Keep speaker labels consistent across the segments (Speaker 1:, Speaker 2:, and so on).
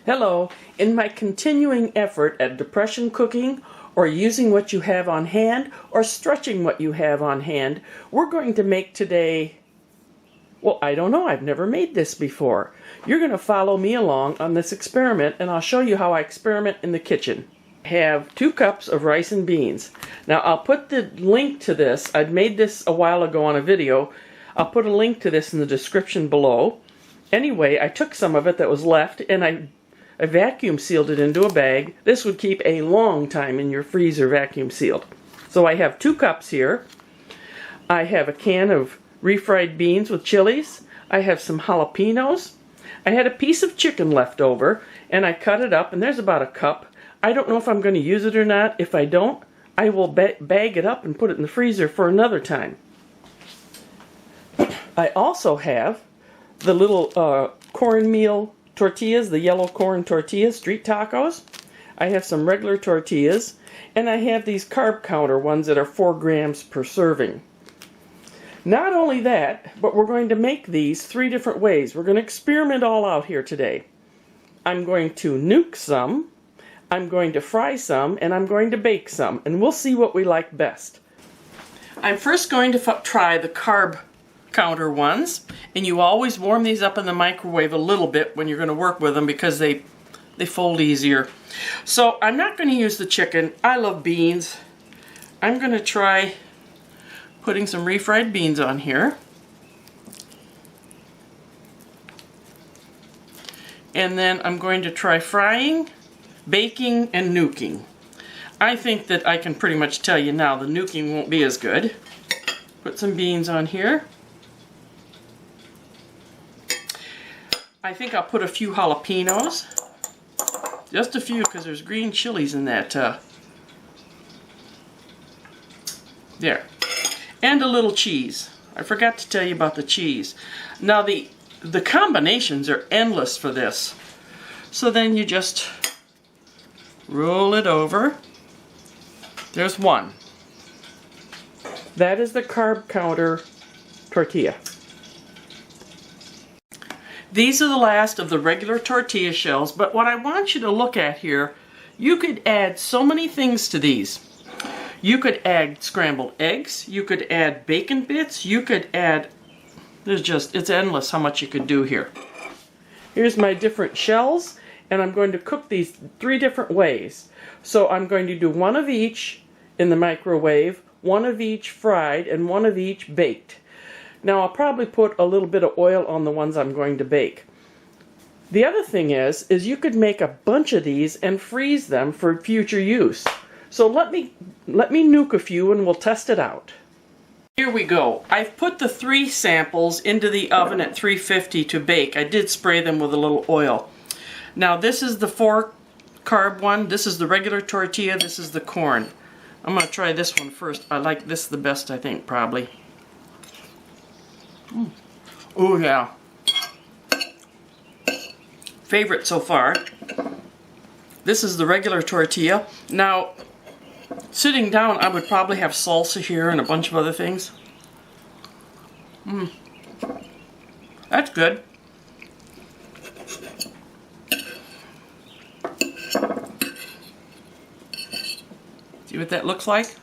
Speaker 1: Hello. In my continuing effort at depression cooking, or using what you have on hand, or stretching what you have on hand, we're going to make today, well, I don't know, I've never made this before. You're going to follow me along on this experiment, and I'll show you how I experiment in the kitchen. I have 2 cups of rice and beans. Now, I'll put the link to this. I'd made this a while ago on a video. I'll put a link to this in the description below. Anyway, I took some of it that was left, and I vacuum sealed it into a bag. This would keep a long time in your freezer vacuum sealed. So I have 2 cups here. I have a can of refried beans with chilies. I have some jalapenos. I had a piece of chicken left over, and I cut it up, and there's about a cup. I don't know if I'm going to use it or not. If I don't, I will bag it up and put it in the freezer for another time. I also have the little cornmeal tortillas, the yellow corn tortillas, street tacos. I have some regular tortillas, and I have these carb counter ones that are 4 grams per serving. Not only that, but we're going to make these 3 different ways. We're going to experiment all out here today. I'm going to nuke some, I'm going to fry some, and I'm going to bake some, and we'll see what we like best. I'm first going to try the carb counter ones, and you always warm these up in the microwave a little bit when you're going to work with them because they fold easier. So I'm not going to use the chicken. I love beans. I'm going to try putting some refried beans on here. And then I'm going to try frying, baking, and nuking. I think that I can pretty much tell you now the nuking won't be as good. Put some beans on here. I think I'll put a few jalapenos. Just a few, because there's green chilies in that. There. And a little cheese. I forgot to tell you about the cheese. Now the combinations are endless for this. So then you just roll it over. There's one. That is the carb counter tortilla. These are the last of the regular tortilla shells, but what I want you to look at here, you could add so many things to these. You could add scrambled eggs, you could add bacon bits, you could add, it's endless how much you could do here. Here's my different shells, and I'm going to cook these 3 different ways. So I'm going to do 1 of each in the microwave, 1 of each fried, and 1 of each baked. Now I'll probably put a little bit of oil on the ones I'm going to bake. The other thing is you could make a bunch of these and freeze them for future use. So let me nuke a few and we'll test it out. Here we go. I've put the 3 samples into the oven at 350 to bake. I did spray them with a little oil. Now this is the 4 carb one, this is the regular tortilla, this is the corn. I'm going to try this one first. I like this the best, I think, probably. Oh yeah. Favorite so far. This is the regular tortilla. Now, sitting down, I would probably have salsa here and a bunch of other things. That's good. See what that looks like?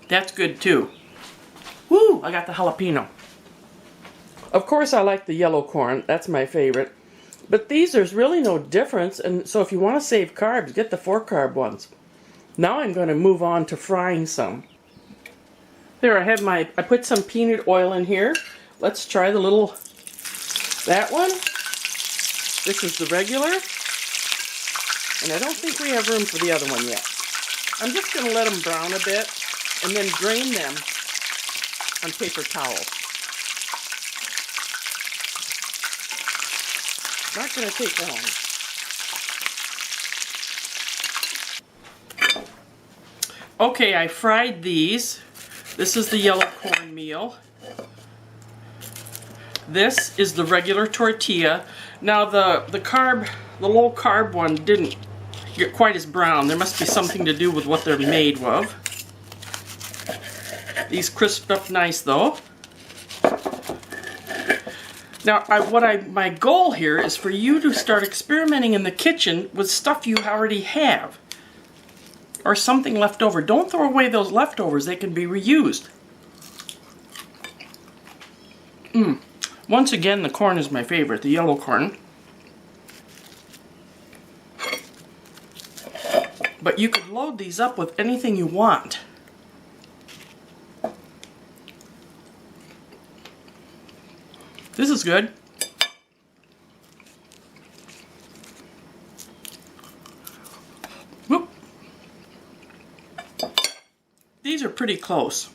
Speaker 1: That's good too. Woo! I got the jalapeno. Of course I like the yellow corn. That's my favorite. But these, there's really no difference. And so if you want to save carbs, get the 4 carb ones. Now I'm going to move on to frying some. There, I put some peanut oil in here. Let's try that one. This is the regular. And I don't think we have room for the other one yet. I'm just going to let them brown a bit and then drain them on paper towels. Not going to take long. Okay, I fried these. This is the yellow cornmeal. This is the regular tortilla. Now the low carb one didn't get quite as brown. There must be something to do with what they're made of. These crisped up nice though. Now, my goal here is for you to start experimenting in the kitchen with stuff you already have. Or something left over. Don't throw away those leftovers. They can be reused. Once again, the corn is my favorite, the yellow corn. But you could load these up with anything you want. This is good. Whoop. These are pretty close.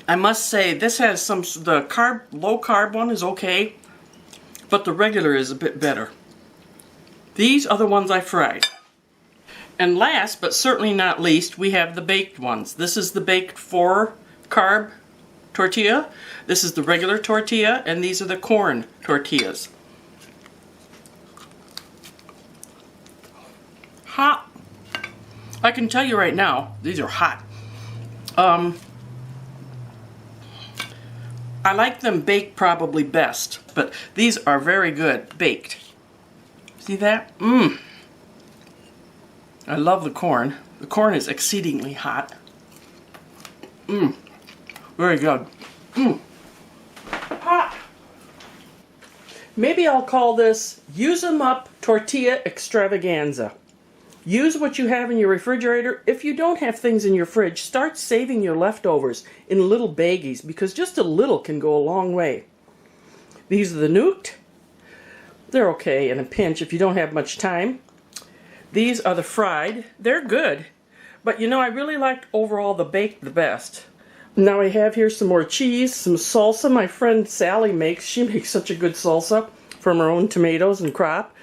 Speaker 1: I must say this has the low carb one is okay, but the regular is a bit better. These are the ones I fried. And last, but certainly not least, we have the baked ones. This is the baked 4-carb tortilla. This is the regular tortilla, and these are the corn tortillas. Hot. I can tell you right now, these are hot. I like them baked probably best, but these are very good baked. See that? I love the corn. The corn is exceedingly hot. Very good. Hot. Maybe I'll call this Use 'em Up Tortilla Extravaganza. Use what you have in your refrigerator. If you don't have things in your fridge, start saving your leftovers in little baggies, because just a little can go a long way. These are the nuked. They're okay in a pinch if you don't have much time. These are the fried. They're good, but you know, I really liked overall the baked the best. Now I have here some more cheese, some salsa my friend Sally makes. She makes such a good salsa from her own tomatoes and crop.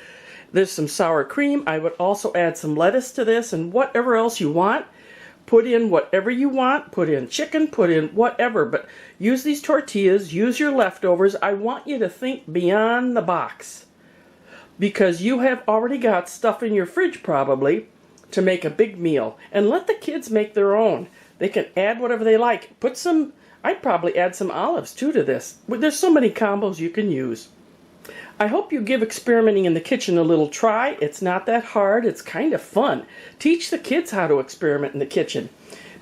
Speaker 1: There's some sour cream. I would also add some lettuce to this, and whatever else you want. Put in whatever you want. Put in chicken, put in whatever, but use these tortillas, use your leftovers. I want you to think beyond the box, because you have already got stuff in your fridge probably to make a big meal. And let the kids make their own. They can add whatever they like. I'd probably add some olives too to this. There's so many combos you can use. I hope you give experimenting in the kitchen a little try. It's not that hard. It's kind of fun. Teach the kids how to experiment in the kitchen.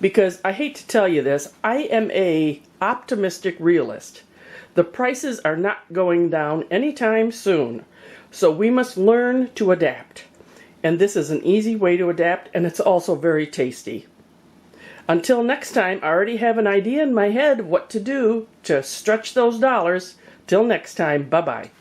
Speaker 1: Because I hate to tell you this, I am an optimistic realist. The prices are not going down anytime soon. So we must learn to adapt. And this is an easy way to adapt, and it's also very tasty. Until next time, I already have an idea in my head what to do to stretch those dollars. Till next time, bye-bye.